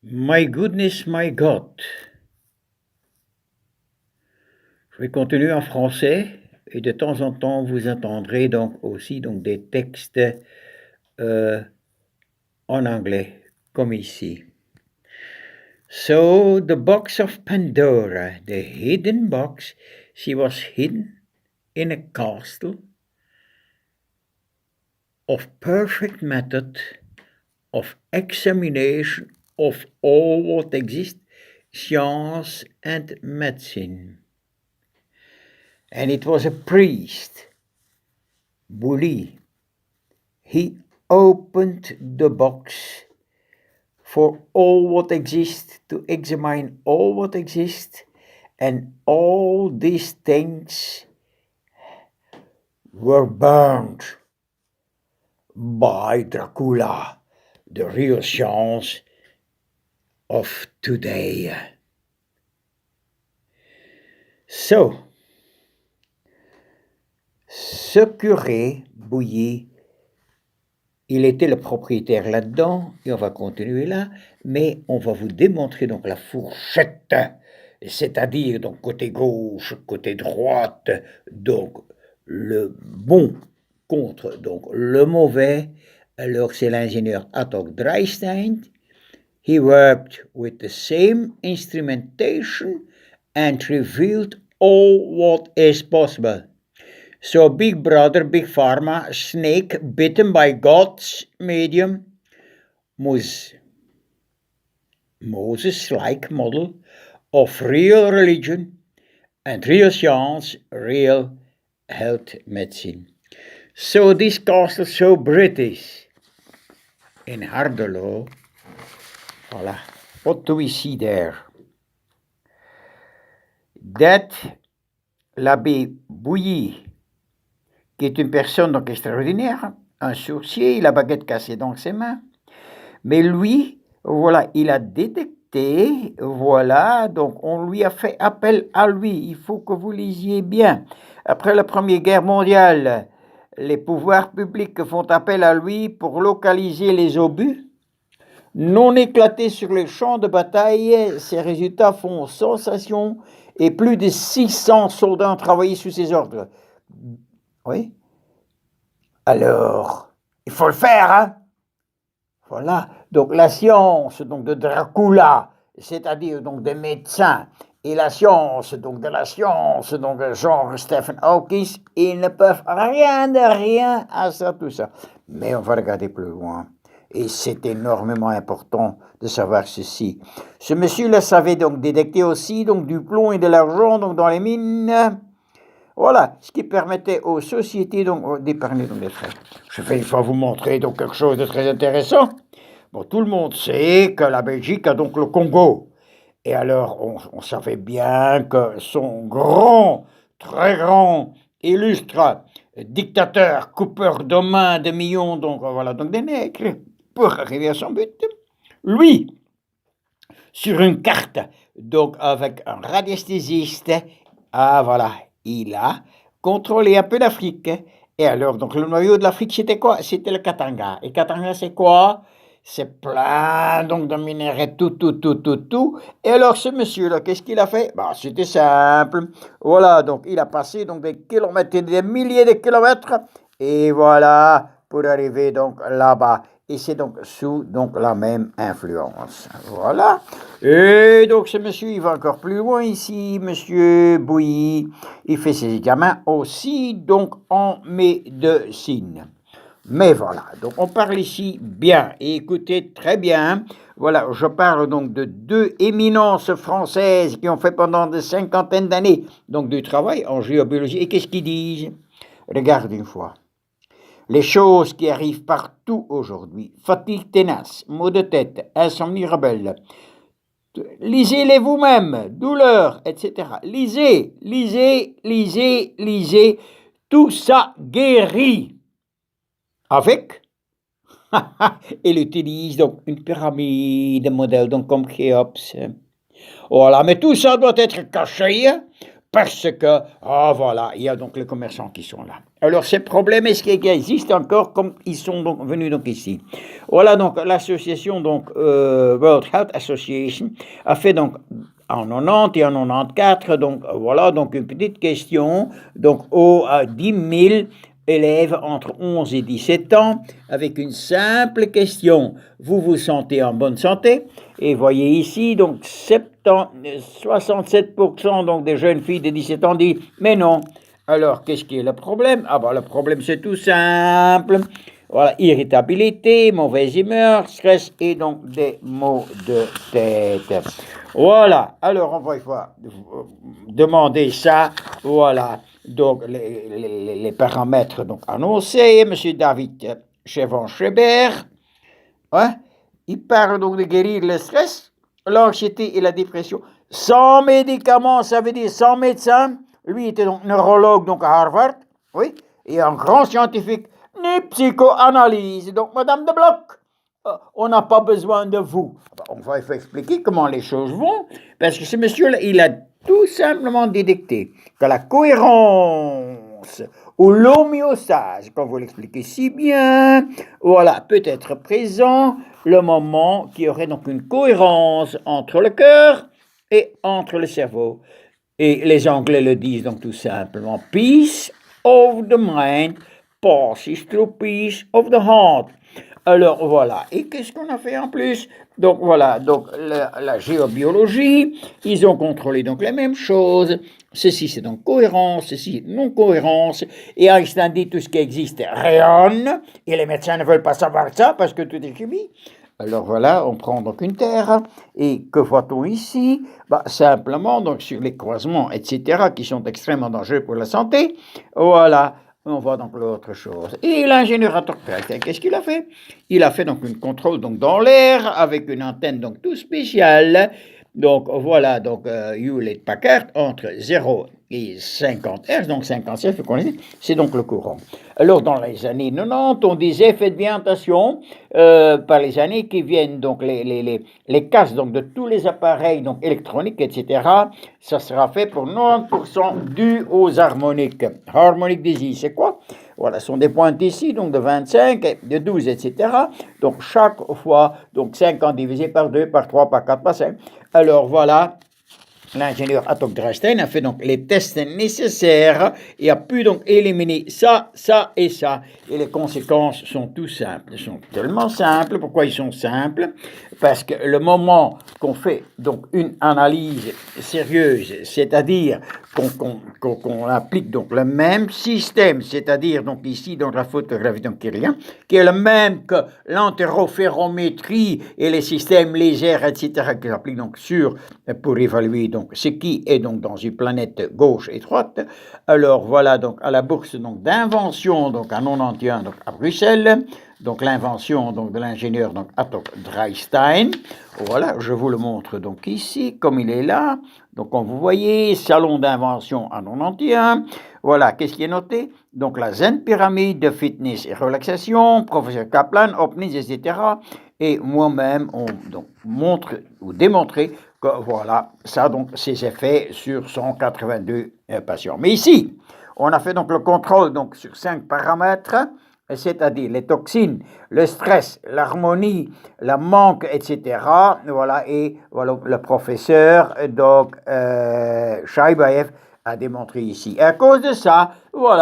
My goodness, my God. Je vais continuer en français et de temps en temps vous entendrez donc aussi donc des textes euh, en anglais, comme ici. So the box of Pandora, the hidden box, she was hidden in a castle of perfect method of examination of all what exists, science and medicine. And it was a priest, Bully. He opened the box for all what exists, to examine all what exists, and all these things were burned by Dracula, the real science of today. So, ce curé Bouilly, il était le propriétaire là-dedans, et on va continuer là, mais on va vous démontrer donc la fourchette, c'est-à-dire donc côté gauche, côté droite, donc le bon contre donc le mauvais. Alors c'est l'ingénieur Atok Dreistein. He worked with the same instrumentation and revealed all what is possible. So Big Brother, Big Pharma, snake bitten by God's medium, Moses-like model of real religion and real science, real health medicine. So this castle so British in Hardelo, voilà. What do we see there? That l'abbé Bouilly, qui est une personne donc extraordinaire, un sourcier, la baguette cassée dans ses mains. Mais lui, voilà, il a détecté, voilà, donc on lui a fait appel à lui. Il faut que vous lisiez bien. Après la Première Guerre mondiale, les pouvoirs publics font appel à lui pour localiser les obus non éclatés sur les champs de bataille. Ces résultats font sensation et plus de 600 soldats ont travaillé sous ses ordres. Oui. Alors, il faut le faire, hein. Voilà. Donc la science donc de Dracula, c'est-à-dire donc des médecins, et la science donc de la science, donc genre Stephen Hawking, ils ne peuvent rien de rien à ça, tout ça. Mais on va regarder plus loin. Et c'est énormément important de savoir ceci. Ce monsieur-là savait donc détecter aussi donc du plomb et de l'argent donc dans les mines. Voilà, ce qui permettait aux sociétés donc d'épargner donc des frais. Je vais une fois vous montrer donc quelque chose de très intéressant. Bon, tout le monde sait que la Belgique a donc le Congo. Et alors, on savait bien que son grand, très grand, illustre dictateur, coupeur de mains de millions, donc voilà, donc des nègres, pour arriver à son but, lui, sur une carte, donc avec un radiesthésiste, ah voilà, il a contrôlé un peu l'Afrique. Et alors, donc le noyau de l'Afrique, c'était quoi? C'était le Katanga. Et Katanga, c'est quoi? C'est plein donc de minerais, tout. Et alors, ce monsieur-là, qu'est-ce qu'il a fait? Bah, c'était simple. Voilà, donc il a passé donc des kilomètres et des milliers de kilomètres. Et voilà, pour arriver donc là-bas. Et c'est donc sous donc la même influence. Voilà. Et donc ce monsieur, il va encore plus loin ici, monsieur Bouilly. Il fait ses examens aussi donc en médecine. Mais voilà, donc on parle ici bien, et écoutez très bien, voilà, je parle donc de deux éminences françaises qui ont fait pendant des cinquantaines d'années donc du travail en géobiologie. Et qu'est-ce qu'ils disent? Regarde une fois. Les choses qui arrivent partout aujourd'hui, fatigue ténace, maux de tête, insomnie rebelle, lisez-les vous-même, douleur, etc. Lisez, tout ça guérit. Avec, il utilise donc une pyramide modèle, donc comme Khéops. Voilà, mais tout ça doit être caché parce que, voilà, il y a donc les commerçants qui sont là. Alors, ces problèmes, est-ce qu'ils existent encore comme ils sont donc venus donc ici? Voilà, donc, l'association, donc, World Health Association, a fait donc, en 90 et en 94, donc, voilà, donc, une petite question, donc, aux 10 000 élèves entre 11 et 17 ans, avec une simple question. Vous vous sentez en bonne santé? Et voyez ici, donc 67% donc des jeunes filles de 17 ans disent « mais non ». Alors, qu'est-ce qui est le problème? Ah ben, le problème, c'est tout simple. Voilà, irritabilité, mauvaise humeur, stress et donc des maux de tête. Voilà, alors on va demander ça, voilà. Donc, les paramètres donc, annoncés, M. David Chevon-Schreiber, hein, il parle donc de guérir le stress, l'anxiété et la dépression sans médicaments, ça veut dire sans médecin. Lui était donc neurologue donc à Harvard, oui, et un grand scientifique, ni psychoanalyse. Donc, Madame de Bloch, on n'a pas besoin de vous. On va expliquer comment les choses vont, parce que ce monsieur-là, il a tout simplement détecté que la cohérence ou l'homéostase, comme vous l'expliquez si bien, voilà, peut être présent le moment qui aurait donc une cohérence entre le cœur et entre le cerveau. Et les Anglais le disent donc tout simplement, peace of the mind passes through peace of the heart. Alors voilà, et qu'est-ce qu'on a fait en plus? Donc voilà, donc la géobiologie, ils ont contrôlé donc les mêmes choses. Ceci c'est donc cohérence, ceci non-cohérence. Et Einstein dit tout ce qui existe rayonne, et les médecins ne veulent pas savoir ça parce que tout est chimie. Alors voilà, on prend donc une terre, et que voit-on ici? Simplement donc sur les croisements, etc., qui sont extrêmement dangereux pour la santé. Voilà. On voit donc l'autre chose. Et l'ingénieur Attorquin, qu'est-ce qu'il a fait? Il a fait donc une contrôle donc dans l'air avec une antenne donc tout spéciale. Donc voilà, donc Hewlett-Packard entre 0 et 50 Hz, donc 57, vous connaissez, c'est donc le courant. Alors dans les années 90, on disait faites bien attention, par les années qui viennent, donc les casques donc, de tous les appareils donc électroniques, etc., ça sera fait pour 90% dû aux harmoniques. Harmonic disease, c'est quoi? Voilà, ce sont des pointes ici, donc de 25, de 12, etc. Donc chaque fois, donc 50 divisé par 2, par 3, par 4, par 5. Alors voilà, l'ingénieur Atok Dresden a fait donc les tests nécessaires et a pu donc éliminer ça, ça et ça. Et les conséquences sont tout simples. Elles sont tellement simples. Pourquoi ils sont simples? Parce que le moment qu'on fait donc une analyse sérieuse, c'est-à-dire qu'on applique donc le même système, c'est-à-dire donc ici dans la photographie donc qui est le même que l'entéroferrométrie et les systèmes légers, etc., qui s'appliquent donc pour évaluer donc ce qui est donc dans une planète gauche et droite. Alors voilà donc à la bourse donc d'invention donc en 91 donc à Bruxelles. Donc l'invention donc de l'ingénieur donc Atok Dresden. Voilà, je vous le montre donc ici, comme il est là. Donc comme vous voyez, salon d'invention en 91. Voilà, qu'est-ce qui est noté? Donc la Zen Pyramide de fitness et relaxation, professeur Kaplan, Hopkins, etc. Et moi-même, on donc montre ou démontré que voilà, ça a donc ses effets sur 182 patients. Mais ici, on a fait donc le contrôle donc sur 5 paramètres, c'est-à-dire les toxines, le stress, l'harmonie, le manque, etc. Voilà, et voilà, le professeur donc Shaibaev a démontré ici. Et à cause de ça, voilà.